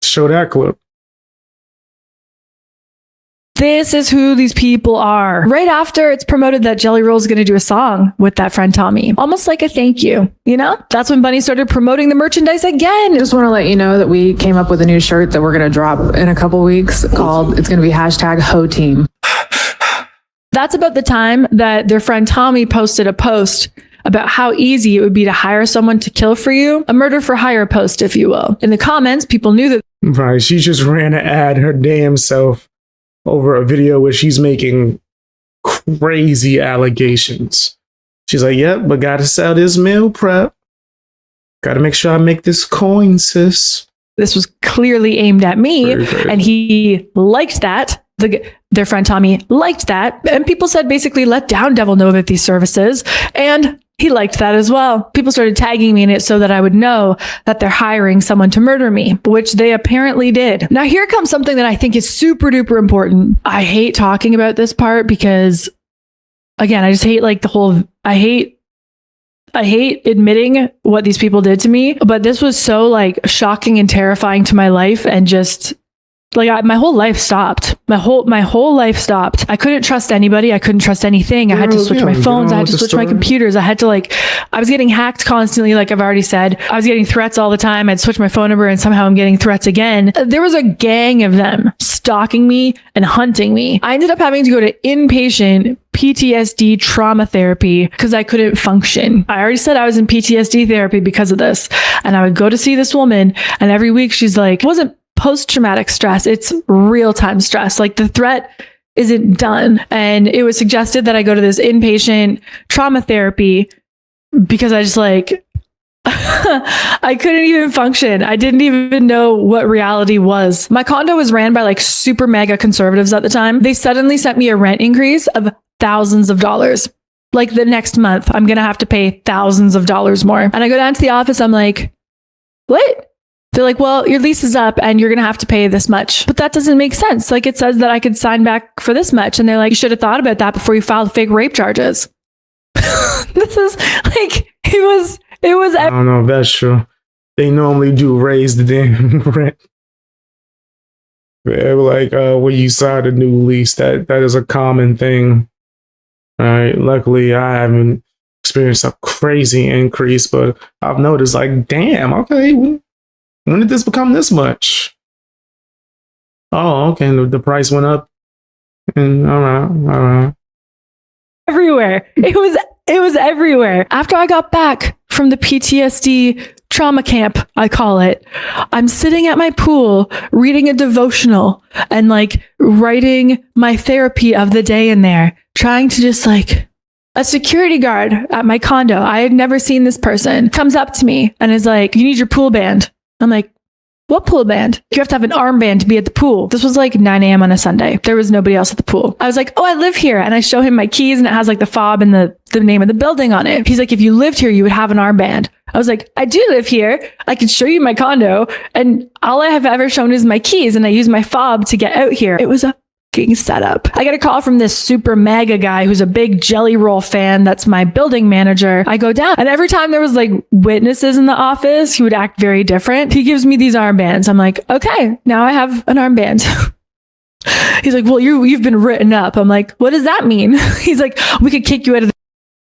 Show that clip. This is who these people are. Right after it's promoted that Jelly Roll is going to do a song with that friend Tommy, almost like a thank you, you know? That's when Bunnie started promoting the merchandise again. Just want to let you know that we came up with a new shirt that we're going to drop in a couple weeks called, it's going to be #HoTeam. That's about the time that their friend Tommy posted a post about how easy it would be to hire someone to kill for you, a murder for hire post, if you will. In the comments, people knew that. Right, she just ran an ad her damn self over a video where she's making crazy allegations. She's like, yep, but gotta sell this meal prep. Gotta make sure I make this coin, sis. This was clearly aimed at me, and he liked that. Their friend Tommy liked that, and people said basically let Down Devil know about these services, and he liked that as well. People started tagging me in it so that I would know that they're hiring someone to murder me, which they apparently did. Now here comes something that I think is super duper important. I hate talking about this part because, again, I just hate like the whole, I hate admitting what these people did to me, but this was so like shocking and terrifying to my life, and just like my whole life stopped. My whole life stopped. I couldn't trust anybody. I couldn't trust anything. I had to switch my phones. I had to switch my computers. I was getting hacked constantly. Like I've already said, I was getting threats all the time. I'd switch my phone number and somehow I'm getting threats again. There was a gang of them stalking me and hunting me. I ended up having to go to inpatient PTSD trauma therapy because I couldn't function. I already said I was in PTSD therapy because of this. And I would go to see this woman, and every week she's like, it wasn't post-traumatic stress, it's real-time stress. Like the threat isn't done. And it was suggested that I go to this inpatient trauma therapy because I just like, I couldn't even function. I didn't even know what reality was. My condo was ran by like super mega conservatives at the time. They suddenly sent me a rent increase of thousands of dollars. Like the next month, I'm going to have to pay thousands of dollars more. And I go down to the office. I'm like, what? They're like, well, your lease is up and you're going to have to pay this much. But that doesn't make sense. Like it says that I could sign back for this much. And they're like, you should have thought about that before you filed fake rape charges. This is like, it was. I don't know if that's true. They normally do raise the damn rent. They're like, when you sign a new lease, that is a common thing. All right. Luckily, I haven't experienced a crazy increase, but I've noticed like, damn, okay, when did this become this much? Oh, okay. The price went up. And all right. Everywhere. It was everywhere. After I got back from the PTSD trauma camp, I call it, I'm sitting at my pool reading a devotional and like writing my therapy of the day in there, trying to just like, a security guard at my condo, I had never seen this person, comes up to me and is like, you need your pool band. I'm like, what pool band? You have to have an armband to be at the pool. This was like 9 a.m. on a Sunday. There was nobody else at the pool. I was like, oh, I live here. And I show him my keys and it has like the fob and the name of the building on it. He's like, if you lived here, you would have an armband. I was like, I do live here. I can show you my condo. And all I have ever shown is my keys. And I use my fob to get out here. It was a setup. I got a call from this super mega guy who's a big Jelly Roll fan. That's my building manager. I go down, and every time there was like witnesses in the office, he would act very different. He gives me these armbands. I'm like, okay, now I have an armband. He's like, well, you've been written up. I'm like, what does that mean? He's like, we could kick you out of the.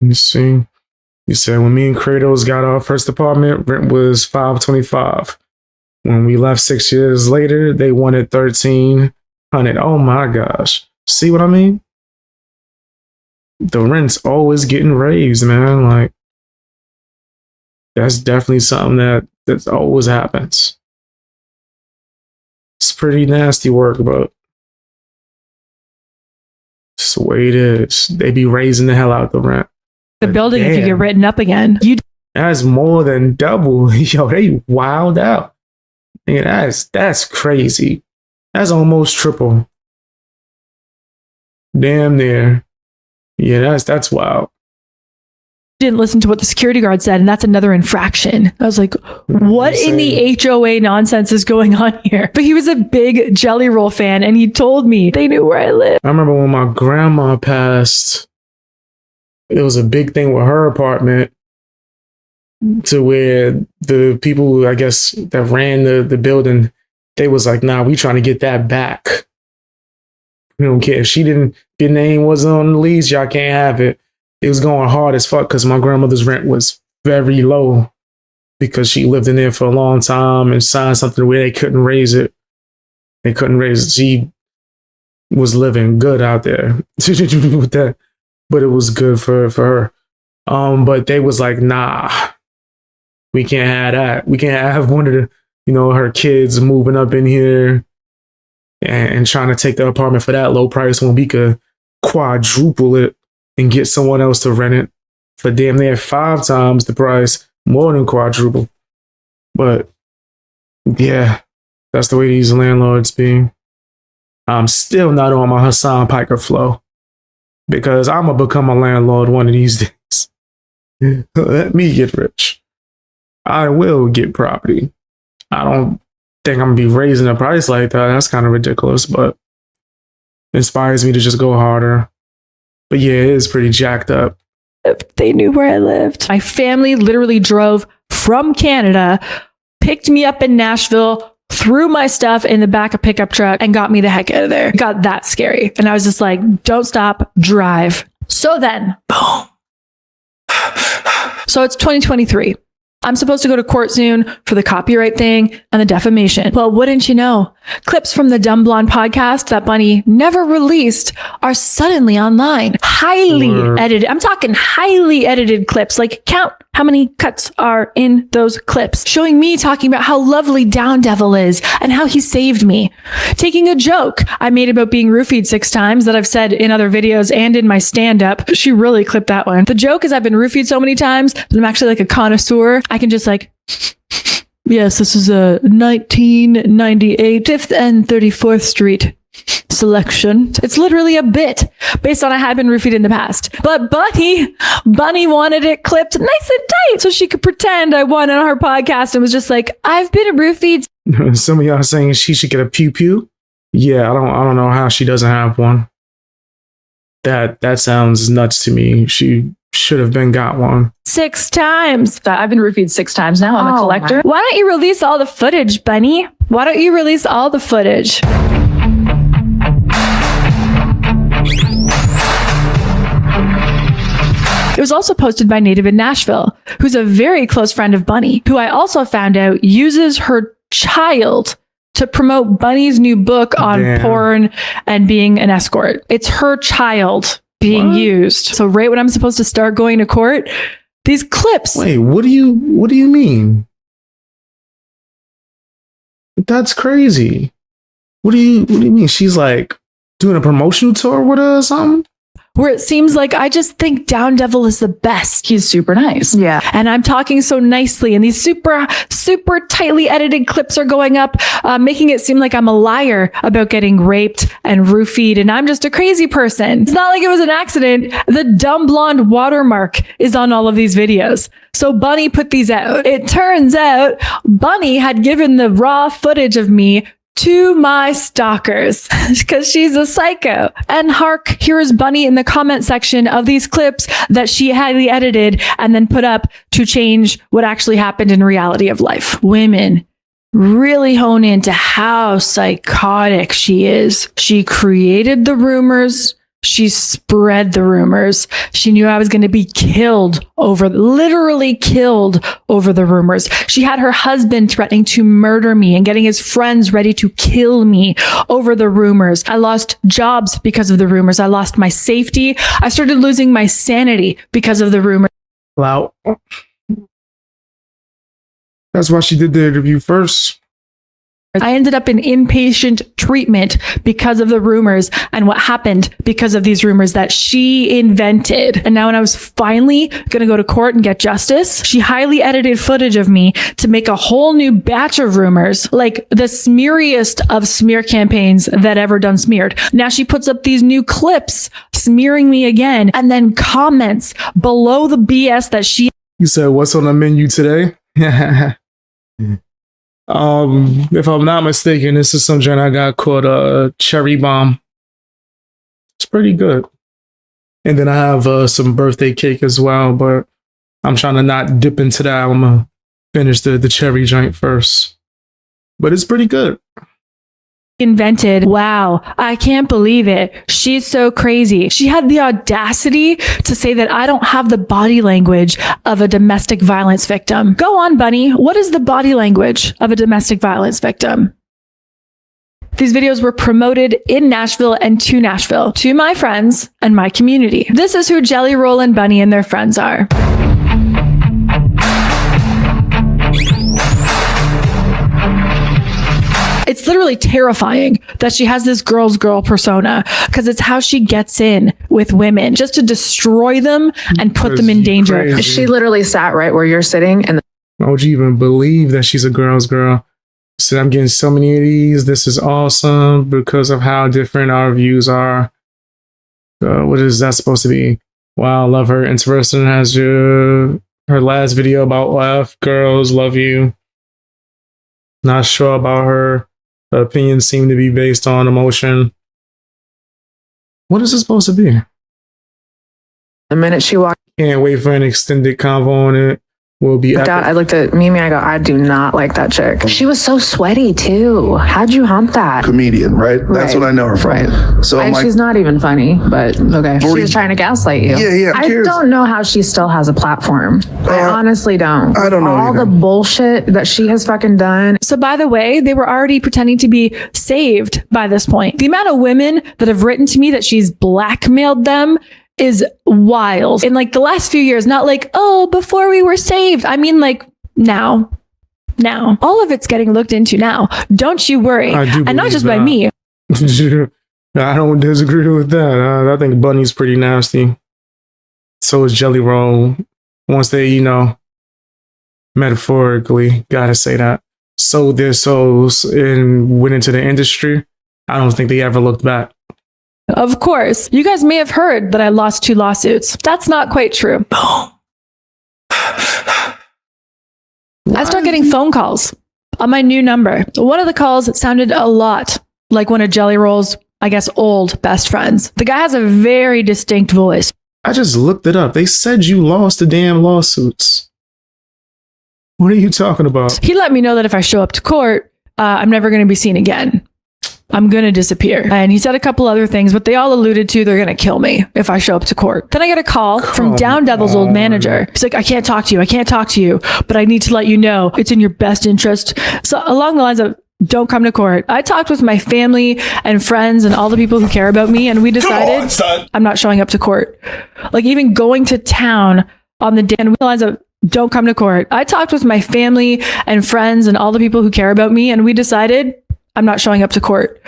You see, you said when me and Kratos got our first apartment, rent was $525. When we left 6 years later, they wanted $1,300. Oh my gosh. See what I mean? The rent's always getting raised, man. Like, that's definitely something that always happens. It's pretty nasty work, but it's the way it is. They be raising the hell out the rent. The building if you get written up again. That's more than double. Yo, they wild out. Yeah, that's crazy. That's almost triple. Damn near. Yeah, that's wild. Didn't listen to what the security guard said, and that's another infraction. I was like, what in the HOA nonsense is going on here? But he was a big Jelly Roll fan, and he told me they knew where I lived. I remember when my grandma passed, it was a big thing with her apartment, to where the people, I guess, that ran the building, they was like, nah, we trying to get that back. We don't care. If she didn't, your name wasn't on the lease, y'all can't have it. It was going hard as fuck because my grandmother's rent was very low because she lived in there for a long time and signed something where they couldn't raise it. They couldn't raise it. She was living good out there with that, but it was good for her. But they was like, nah, we can't have that. We can't have one of the, her kids moving up in here and trying to take the apartment for that low price when we could quadruple it and get someone else to rent it for damn near 5 times the price, more than quadruple. But yeah, that's the way these landlords be. I'm still not on my Hassan Piker flow because I'm going to become a landlord one of these days. Let me get rich. I will get property. I don't think I'm going to be raising the price like that. That's kind of ridiculous, but it inspires me to just go harder. But yeah, it is pretty jacked up. They knew where I lived. My family literally drove from Canada, picked me up in Nashville, threw my stuff in the back of pickup truck, and got me the heck out of there. It got that scary. And I was just like, don't stop, drive. So then, boom. So it's 2023. I'm supposed to go to court soon for the copyright thing and the defamation. Well, wouldn't you know? Clips from the Dumb Blonde podcast that Bunnie never released are suddenly online. Highly edited. I'm talking highly edited clips. Like, count how many cuts are in those clips, showing me talking about how lovely Down Devil is and how he saved me. Taking a joke I made about being roofied 6 times that I've said in other videos and in my stand-up. She really clipped that one. The joke is I've been roofied so many times that I'm actually like a connoisseur. I can just like, yes, this is a 1998 5th and 34th Street selection. It's literally a bit based on I had been roofied in the past. But Bunnie wanted it clipped nice and tight so she could pretend I won on her podcast and was just like, I've been roofied. Some of y'all saying she should get a pew pew. Yeah, I don't know how she doesn't have one. That sounds nuts to me. She should have been got one. 6 times. I've been roofied 6 times now. I'm a collector. Why don't you release all the footage, Bunnie? Why don't you release all the footage? It was also posted by Native in Nashville, who's a very close friend of Bunnie, who I also found out uses her child to promote Bunnie's new book on porn and being an escort. It's her child being used. So right when I'm supposed to start going to court, these clips. Wait, what do you mean? That's crazy. What do you mean? She's like doing a promotional tour with her or something? Where it seems like I just think Down Devil is the best. He's super nice. Yeah. And I'm talking so nicely, and these super, super tightly edited clips are going up, making it seem like I'm a liar about getting raped and roofied, and I'm just a crazy person. It's not like it was an accident. The Dumb Blonde watermark is on all of these videos. So Bunnie put these out. It turns out Bunnie had given the raw footage of me to my stalkers because she's a psycho. And hark, here's Bunnie in the comment section of these clips that she highly edited and then put up to change what actually happened in reality of life. Women really hone into how psychotic she is. She created the rumors. She spread the rumors. She knew I was going to be literally killed over the rumors. She had her husband threatening to murder me and getting his friends ready to kill me over the rumors. I lost jobs because of the rumors. I lost my safety. I started losing my sanity because of the rumors. Wow. That's why she did the interview first. I ended up in inpatient treatment because of the rumors and what happened because of these rumors that she invented. And now when I was finally going to go to court and get justice, she highly edited footage of me to make a whole new batch of rumors, like the smeariest of smear campaigns that ever done smeared. Now she puts up these new clips smearing me again and then comments below the BS that she... You said, what's on the menu today? If I'm not mistaken, this is some joint I got called Cherry Bomb. It's pretty good. And then I have some birthday cake as well, but I'm trying to not dip into that. I'm gonna finish the cherry joint first. But it's pretty good. Invented. Wow, I can't believe it. She's so crazy. She had the audacity to say that I don't have the body language of a domestic violence victim. Go on, Bunnie. What is the body language of a domestic violence victim? These videos were promoted in Nashville and to Nashville, to my friends and my community. This is who Jelly Roll and Bunnie and their friends are. It's literally terrifying that she has this girl's girl persona because it's how she gets in with women, just to destroy them and put them in danger. Crazy. She literally sat right where you're sitting. And why would you even believe that she's a girl's girl? So I'm getting so many of these. This is awesome because of how different our views are. What is that supposed to be? Wow, love her. Interesting has her last video about F girls love you. Not sure about her. Her opinions seem to be based on emotion. What is it supposed to be? the minute she walked, can't wait for an extended convo on it. Will be epic. I looked at Mimi, I go, I do not like that chick. She was so sweaty too. How'd you hump that? Comedian, right? That's what I know her from. Right. So and she's not even funny, but okay. She was trying to gaslight you. Yeah. I don't know how she still has a platform. I honestly don't. I don't know all either. the bullshit that she has fucking done. So by the way, they were already pretending to be saved by this point. The amount of women that have written to me that she's blackmailed them is wild. In like the last few years, not like, oh, before we were saved. I mean like now. All of it's getting looked into now. Don't you worry. And not just by me. I don't disagree with that. I think Bunnie's pretty nasty. So is Jelly Roll. Once they, metaphorically, gotta say that, sold their souls and went into the industry, I don't think they ever looked back. Of course. You guys may have heard that I lost 2 lawsuits. That's not quite true. I start getting phone calls on my new number. One of the calls sounded a lot like one of Jelly Roll's, I guess, old best friends. The guy has a very distinct voice. I just looked it up. They said you lost the damn lawsuits. What are you talking about? He let me know that if I show up to court, I'm never going to be seen again. I'm going to disappear. And he said a couple other things, but they all alluded to they're going to kill me if I show up to court. Then I get a call from Down Devil's old manager. He's like, I can't talk to you, but I need to let you know it's in your best interest. So along the lines of, don't come to court. I talked with my family and friends and all the people who care about me, and we decided I'm not showing up to court. Like even going to town on the day, and we realized of, don't come to court. I talked with my family and friends and all the people who care about me, and we decided I'm not showing up to court.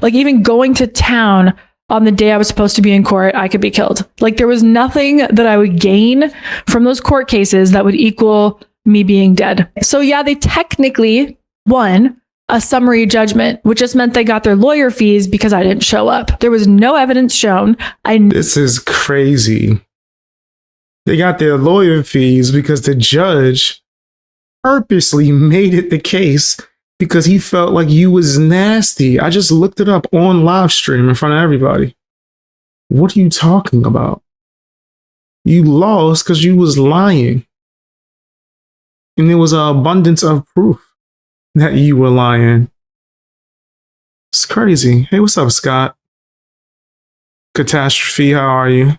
Like even going to town on the day I was supposed to be in court, I could be killed. Like there was nothing that I would gain from those court cases that would equal me being dead. So yeah, they technically won a summary judgment, which just meant they got their lawyer fees because I didn't show up. There was no evidence shown. This is crazy. They got their lawyer fees because the judge purposely made it the case because he felt like you was nasty. I just looked it up on live stream in front of everybody. What are you talking about? You lost because you was lying. And there was an abundance of proof that you were lying. It's crazy. Hey, what's up, Scott? Catastrophe, how are you?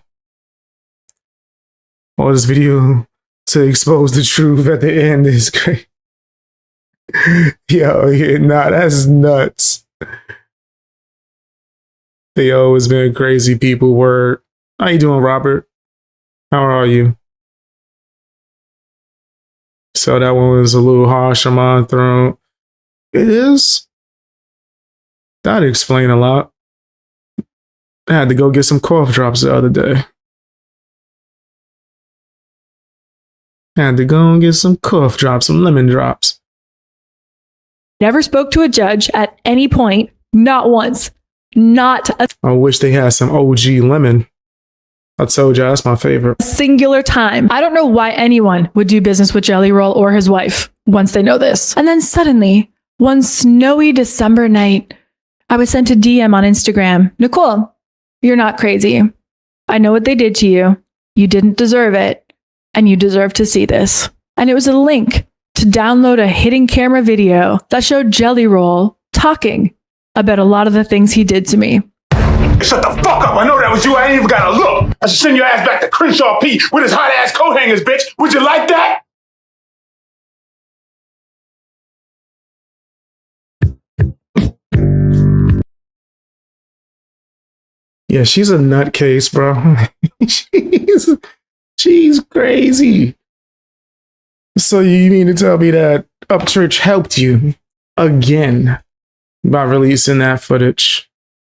All this video to expose the truth at the end is great. That's nuts. They always been crazy people. Word. How you doing, Robert? How are you? So that one was a little harsh on my throat. It is. That'd explain a lot. I had to go get some cough drops the other day. Had to go and get some cough drops, some lemon drops. Never spoke to a judge at any point, not once, not a I wish they had some OG lemon. I told you that's my favorite. singular time. I don't know why anyone would do business with Jelly Roll or his wife once they know this. And then suddenly, one snowy December night, I was sent a DM on Instagram. Nicole, you're not crazy. I know what they did to you. You didn't deserve it. And you deserve to see this. And it was a link to download a hidden camera video that showed Jelly Roll talking about a lot of the things he did to me. Shut the fuck up. I know that was you. I ain't even got to look. I should send your ass back to Crenshaw P with his hot ass coat hangers, bitch. Would you like that? Yeah, she's a nutcase, bro. she's crazy. So you mean to tell me that Upchurch helped you again by releasing that footage?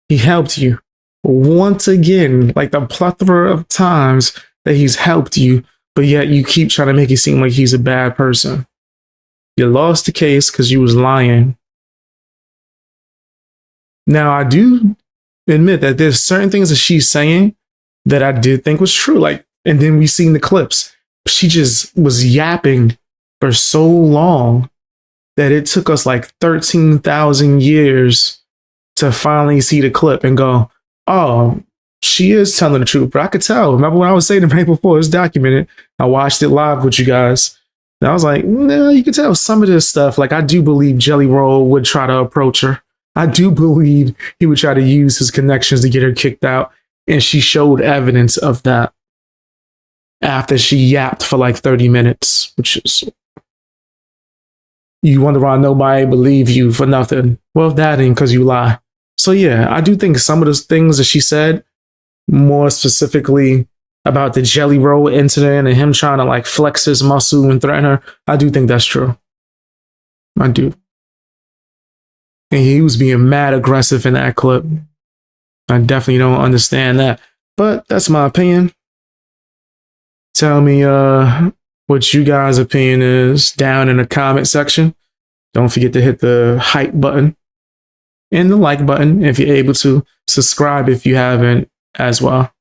He helped you once again, like the plethora of times that he's helped you, but yet you keep trying to make it seem like he's a bad person. You lost the case because you was lying. Now, I do admit that there's certain things that she's saying that I did think was true. Like, and then we seen the clips. She just was yapping for so long that it took us like 13,000 years to finally see the clip and go, oh, she is telling the truth. But I could tell. Remember when I was saying it right before, it's documented. I watched it live with you guys. And I was like, no, you could tell some of this stuff. Like, I do believe Jelly Roll would try to approach her. I do believe he would try to use his connections to get her kicked out. And she showed evidence of that after she yapped for like 30 minutes, which is, you wonder why nobody believe you for nothing. Well, that ain't because you lie. So yeah, I do think some of those things that she said, more specifically about the Jelly Roll incident and him trying to like flex his muscle and threaten her, I do think that's true. I do. And he was being mad aggressive in that clip. I definitely don't understand that. But that's my opinion. Tell me what you guys' opinion is down in the comment section. Don't forget to hit the hype button and the like button if you're able to. Subscribe if you haven't as well.